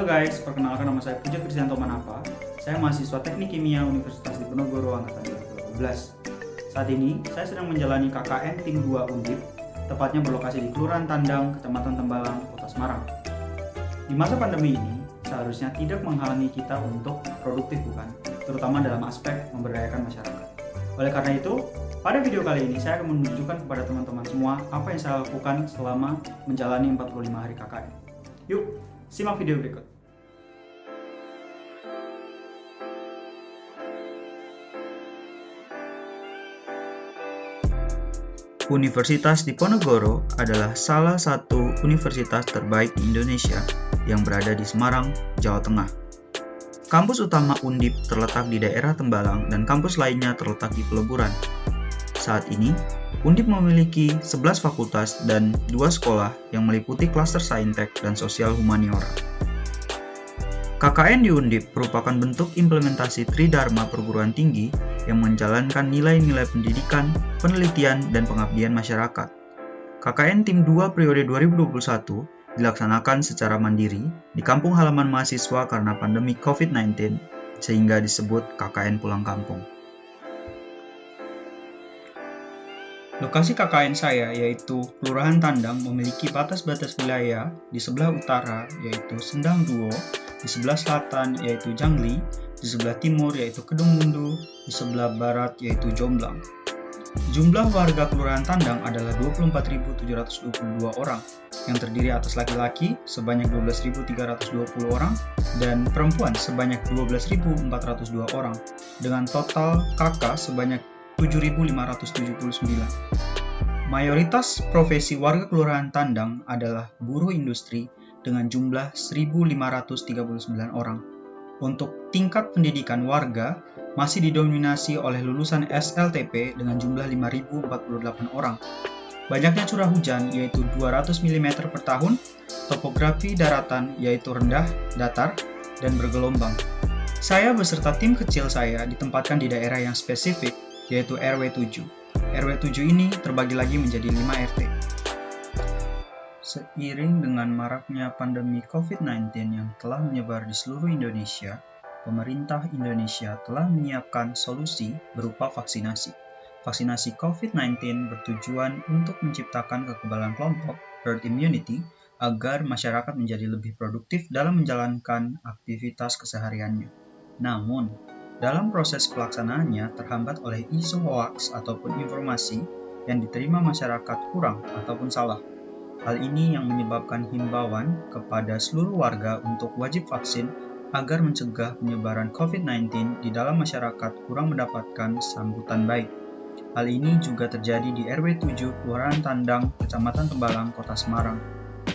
guys, perkenalkan nama saya Puja Kristianto Manapa. Saya mahasiswa Teknik Kimia Universitas Diponegoro angkatan 2012. Saat ini, saya sedang menjalani KKN Tim 2 Undip, tepatnya berlokasi di Kelurahan Tandang, Kecamatan Tembalang, Kota Semarang. Di masa pandemi ini, seharusnya tidak menghalangi kita untuk produktif, bukan? Terutama dalam aspek memberdayakan masyarakat. Oleh karena itu, pada video kali ini saya akan menunjukkan kepada teman-teman semua apa yang saya lakukan selama menjalani 45 hari KKN. Yuk, simak video berikut. Universitas Diponegoro adalah salah satu universitas terbaik di Indonesia yang berada di Semarang, Jawa Tengah. Kampus utama Undip terletak di daerah Tembalang dan kampus lainnya terletak di Peleburan. Saat ini, Undip memiliki 11 fakultas dan 2 sekolah yang meliputi klaster Saintek dan Sosial Humaniora. KKN di Undip merupakan bentuk implementasi Tridharma perguruan tinggi yang menjalankan nilai-nilai pendidikan, penelitian, dan pengabdian masyarakat. KKN Tim 2 periode 2021 dilaksanakan secara mandiri di kampung halaman mahasiswa karena pandemi COVID-19, sehingga disebut KKN Pulang Kampung. Lokasi KKN saya yaitu Kelurahan Tandang memiliki batas-batas wilayah di sebelah utara yaitu Sendang Duo, di sebelah selatan yaitu Jangli, di sebelah timur yaitu Kedung Mundu, di sebelah barat yaitu Jomblang. Jumlah warga Kelurahan Tandang adalah 24.722 orang yang terdiri atas laki-laki sebanyak 12.320 orang dan perempuan sebanyak 12.402 orang dengan total KK sebanyak 7.579. Mayoritas profesi warga Kelurahan Tandang adalah buruh industri dengan jumlah 1.539 orang. Untuk tingkat pendidikan warga masih didominasi oleh lulusan SLTP dengan jumlah 5.048 orang. Banyaknya curah hujan yaitu 200 mm per tahun, topografi daratan yaitu rendah, datar, dan bergelombang. Saya beserta tim kecil saya ditempatkan di daerah yang spesifik yaitu RW 7. RW 7 ini terbagi lagi menjadi 5 RT. Seiring dengan maraknya pandemi COVID-19 yang telah menyebar di seluruh Indonesia, pemerintah Indonesia telah menyiapkan solusi berupa vaksinasi. Vaksinasi COVID-19 bertujuan untuk menciptakan kekebalan kelompok, herd immunity, agar masyarakat menjadi lebih produktif dalam menjalankan aktivitas kesehariannya. Namun, dalam proses pelaksanaannya terhambat oleh isu hoaks ataupun informasi yang diterima masyarakat kurang ataupun salah. Hal ini yang menyebabkan himbauan kepada seluruh warga untuk wajib vaksin agar mencegah penyebaran COVID-19 di dalam masyarakat kurang mendapatkan sambutan baik. Hal ini juga terjadi di RW 7 Kelurahan Tandang, Kecamatan Tembalang, Kota Semarang.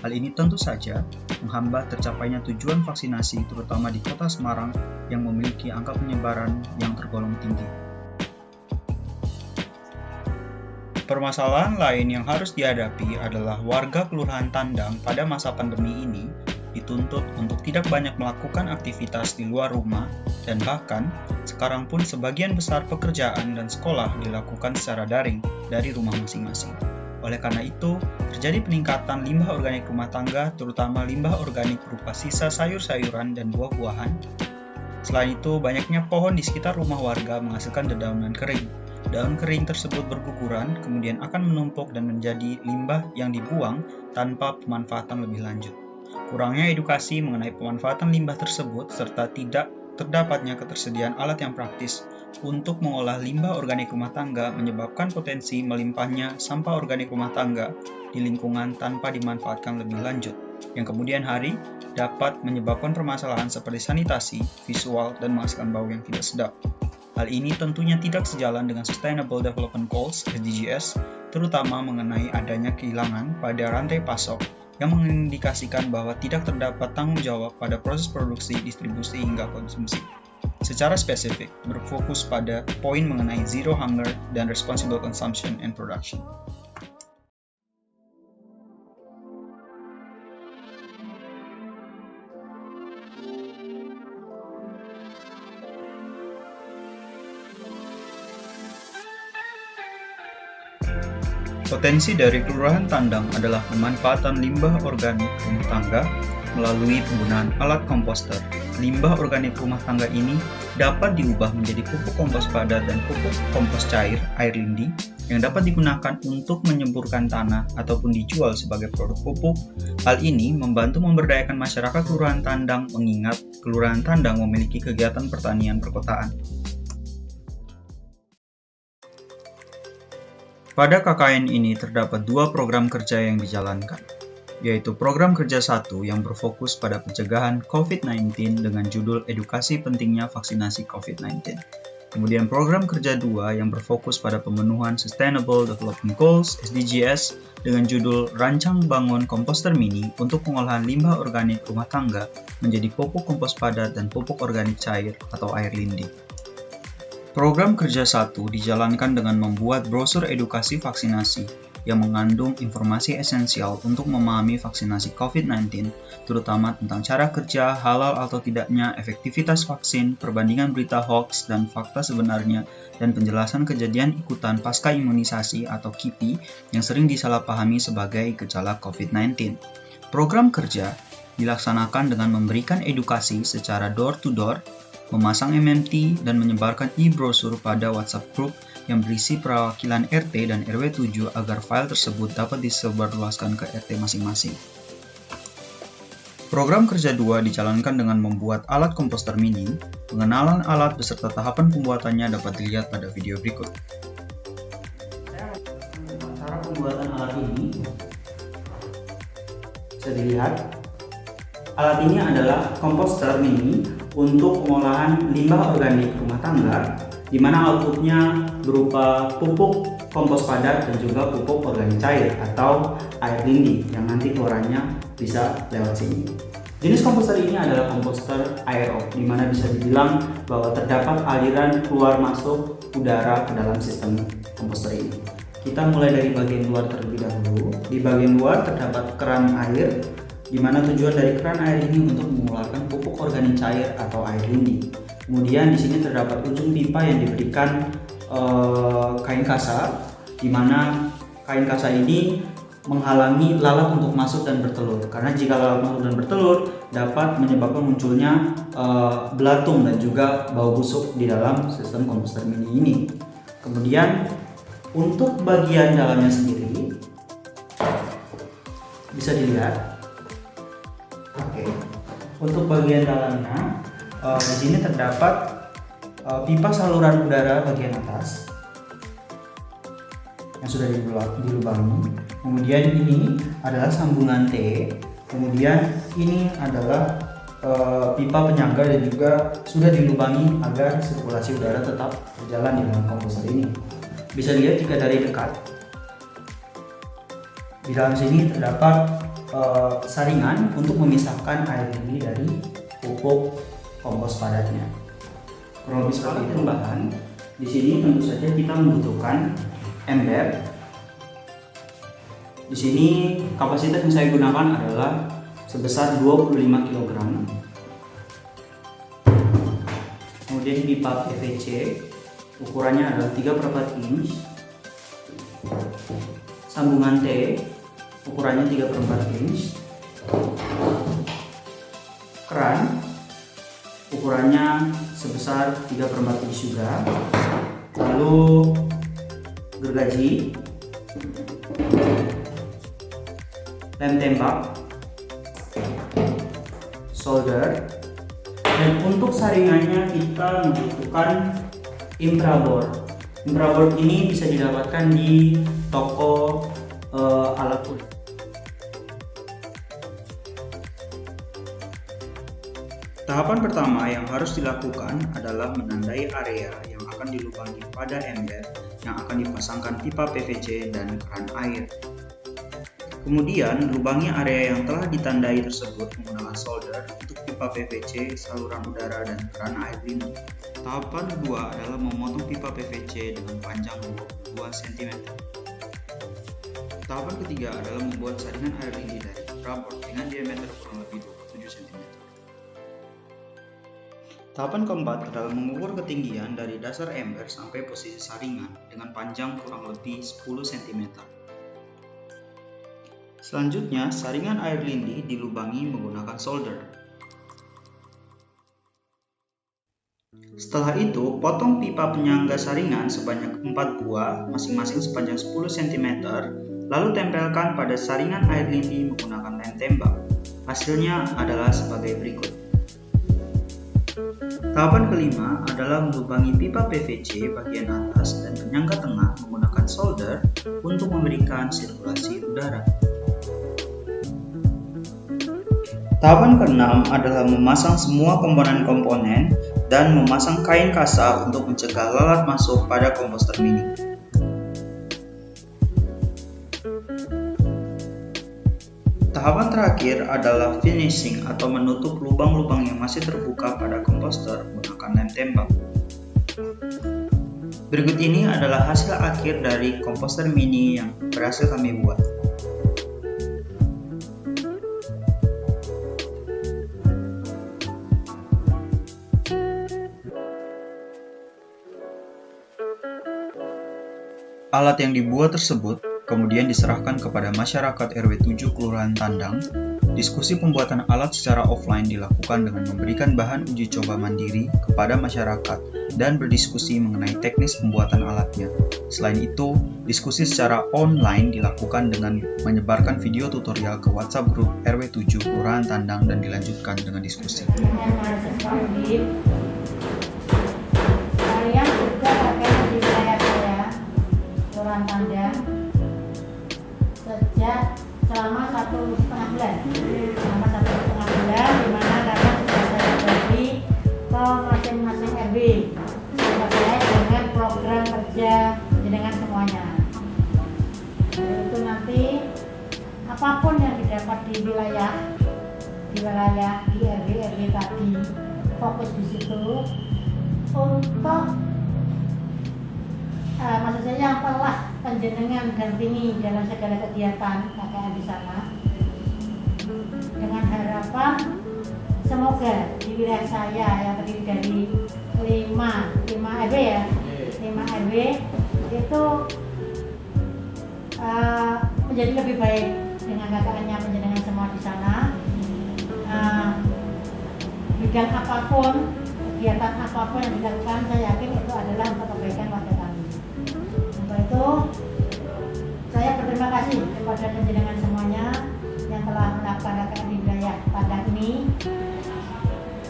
Hal ini tentu saja menghambat tercapainya tujuan vaksinasi terutama di Kota Semarang yang memiliki angka penyebaran yang tergolong tinggi. Permasalahan lain yang harus dihadapi adalah warga Kelurahan Tandang pada masa pandemi ini dituntut untuk tidak banyak melakukan aktivitas di luar rumah dan bahkan sekarang pun sebagian besar pekerjaan dan sekolah dilakukan secara daring dari rumah masing-masing. Oleh karena itu, terjadi peningkatan limbah organik rumah tangga, terutama limbah organik berupa sisa sayur-sayuran dan buah-buahan. Selain itu, banyaknya pohon di sekitar rumah warga menghasilkan dedaunan kering. Daun kering tersebut berguguran, kemudian akan menumpuk dan menjadi limbah yang dibuang tanpa pemanfaatan lebih lanjut. Kurangnya edukasi mengenai pemanfaatan limbah tersebut, serta tidak terdapatnya ketersediaan alat yang praktis untuk mengolah limbah organik rumah tangga menyebabkan potensi melimpahnya sampah organik rumah tangga di lingkungan tanpa dimanfaatkan lebih lanjut, yang kemudian hari dapat menyebabkan permasalahan seperti sanitasi, visual, dan menghasilkan bau yang tidak sedap. Hal ini tentunya tidak sejalan dengan Sustainable Development Goals (SDGs), terutama mengenai adanya kehilangan pada rantai pasok yang mengindikasikan bahwa tidak terdapat tanggung jawab pada proses produksi, distribusi, hingga konsumsi. Secara spesifik, berfokus pada poin mengenai zero hunger dan responsible consumption and production. Potensi dari Kelurahan Tandang adalah pemanfaatan limbah organik rumah tangga Melalui penggunaan alat komposter, limbah organik rumah tangga ini dapat diubah menjadi pupuk kompos padat dan pupuk kompos cair air lindi yang dapat digunakan untuk menyemburkan tanah ataupun dijual sebagai produk pupuk. Hal ini membantu memberdayakan masyarakat Kelurahan Tandang mengingat Kelurahan Tandang memiliki kegiatan pertanian perkotaan. Pada KKN ini terdapat dua program kerja yang dijalankan, yaitu program kerja 1 yang berfokus pada pencegahan COVID-19 dengan judul Edukasi Pentingnya Vaksinasi COVID-19. Kemudian program kerja 2 yang berfokus pada pemenuhan Sustainable Development Goals (SDGs) dengan judul Rancang Bangun Komposter Mini untuk pengolahan limbah organik rumah tangga menjadi pupuk kompos padat dan pupuk organik cair atau air lindi. Program kerja 1 dijalankan dengan membuat brosur edukasi vaksinasi yang mengandung informasi esensial untuk memahami vaksinasi COVID-19, terutama tentang cara kerja, halal atau tidaknya, efektivitas vaksin, perbandingan berita hoax dan fakta sebenarnya, dan penjelasan kejadian ikutan pasca imunisasi atau KIPI yang sering disalahpahami sebagai gejala COVID-19. Program kerja dilaksanakan dengan memberikan edukasi secara door-to-door, memasang MMT, dan menyebarkan e-brosur pada WhatsApp group yang berisi perwakilan RT dan RW 7 agar file tersebut dapat disebarluaskan ke RT masing-masing. Program kerja 2 dijalankan dengan membuat alat komposter mini. Pengenalan alat beserta tahapan pembuatannya dapat dilihat pada video berikut. Cara pembuatan alat ini bisa dilihat. Alat ini adalah komposter mini untuk pengolahan limbah organik rumah tangga, di mana outputnya berupa pupuk kompos padat dan juga pupuk organik cair atau air lindi yang nanti keluarannya bisa lewat sini. Jenis komposter ini adalah komposter aerob, di mana bisa dibilang bahwa terdapat aliran keluar masuk udara ke dalam sistem komposter ini. Kita mulai dari bagian luar terlebih dahulu. Di bagian luar terdapat keran air, di mana tujuan dari keran air ini untuk mengeluarkan pupuk organik cair atau air lindi. Kemudian di sini terdapat ujung pipa yang diberikan kain kasa, di mana kain kasa ini menghalangi lalat untuk masuk dan bertelur. Karena jika lalat masuk dan bertelur, dapat menyebabkan munculnya belatung dan juga bau busuk di dalam sistem komposter mini ini. Kemudian untuk bagian dalamnya sendiri bisa dilihat. Oke, untuk bagian dalamnya di sini terdapat pipa saluran udara bagian atas yang sudah dilubangi. Kemudian ini adalah sambungan T. Kemudian ini adalah pipa penyangga dan juga sudah dilubangi agar sirkulasi udara tetap berjalan di dalam komposter ini. Bisa dilihat jika dari dekat. Di dalam sini terdapat saringan untuk memisahkan air lindi dari pupuk kompos padatnya. Kurang lebih seperti itu bahan. Di sini tentu saja kita membutuhkan ember. Di sini kapasitas yang saya gunakan adalah sebesar 25 kg. Kemudian pipa PVC ukurannya adalah 3/4 inch. Sambungan T ukurannya 3/4 inch. Keran ukurannya sebesar 3/4 inch juga. Lalu gergaji, lem tembak, solder, dan untuk saringannya kita membutuhkan infraboard. Infraboard ini bisa didapatkan di toko alat tulis. Tahapan pertama yang harus dilakukan adalah menandai area yang akan dilubangi pada ember yang akan dipasangkan pipa PVC dan keran air. Kemudian, lubangi area yang telah ditandai tersebut menggunakan solder untuk pipa PVC, saluran udara, dan keran air lindi. Tahapan kedua adalah memotong pipa PVC dengan panjang 22 cm. Tahapan ketiga adalah membuat saringan air lindi dari infraboard dengan diameter kurang lebih 27 cm. Tahapan keempat adalah mengukur ketinggian dari dasar ember sampai posisi saringan dengan panjang kurang lebih 10 cm. Selanjutnya, saringan air lindi dilubangi menggunakan solder. Setelah itu, potong pipa penyangga saringan sebanyak 4 buah, masing-masing sepanjang 10 cm, lalu tempelkan pada saringan air lindi menggunakan lem tembak. Hasilnya adalah sebagai berikut. Tahapan kelima adalah melubangi pipa PVC bagian atas dan penyangga tengah menggunakan solder untuk memberikan sirkulasi udara. Tahapan keenam adalah memasang semua komponen-komponen dan memasang kain kasa untuk mencegah lalat masuk pada komposter mini. Tahapan terakhir adalah finishing atau menutup lubang-lubang yang masih terbuka pada komposter menggunakan lem tembak. Berikut ini adalah hasil akhir dari komposter mini yang berhasil kami buat. Alat yang dibuat tersebut kemudian diserahkan kepada masyarakat RW 7 Kelurahan Tandang. Diskusi pembuatan alat secara offline dilakukan dengan memberikan bahan uji coba mandiri kepada masyarakat dan berdiskusi mengenai teknis pembuatan alatnya. Selain itu, diskusi secara online dilakukan dengan menyebarkan video tutorial ke WhatsApp grup RW 7 Kelurahan Tandang dan dilanjutkan dengan diskusi. Tandang sejak selama 1,5 bulan, di mana karena sudah saya bagi ke masing-masing RW terkait dengan program kerja dengan semuanya. Itu nanti apapun yang didapat di wilayah di RW tadi fokus di situ untuk maksud saya yang telah penjenengan dampingi dalam segala kegiatan KKN di sana, dengan harapan semoga di wilayah saya yang terdiri dari 5 RW ya, 5 RW itu menjadi lebih baik dengan KKN-nya penjenengan semua di sana. Bidang apapun, kegiatan apapun yang dilakukan, saya yakin itu adalah untuk kebaikan warga kami. Untuk itu, saya berterima kasih kepada penjenengan semuanya yang telah melakukan KKN di wilayah Tandang ini,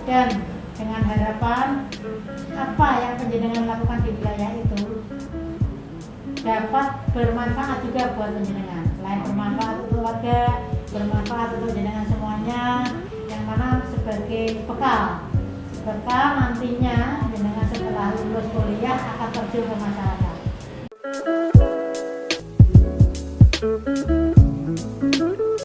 dan dengan harapan apa yang penjenengan lakukan di wilayah itu dapat bermanfaat juga buat penjenengan. Selain bermanfaat untuk warga, bermanfaat untuk penjenengan semuanya, yang mana sebagai bekal nantinya penjenengan setelah lulus kuliah akan terjun ke masyarakat.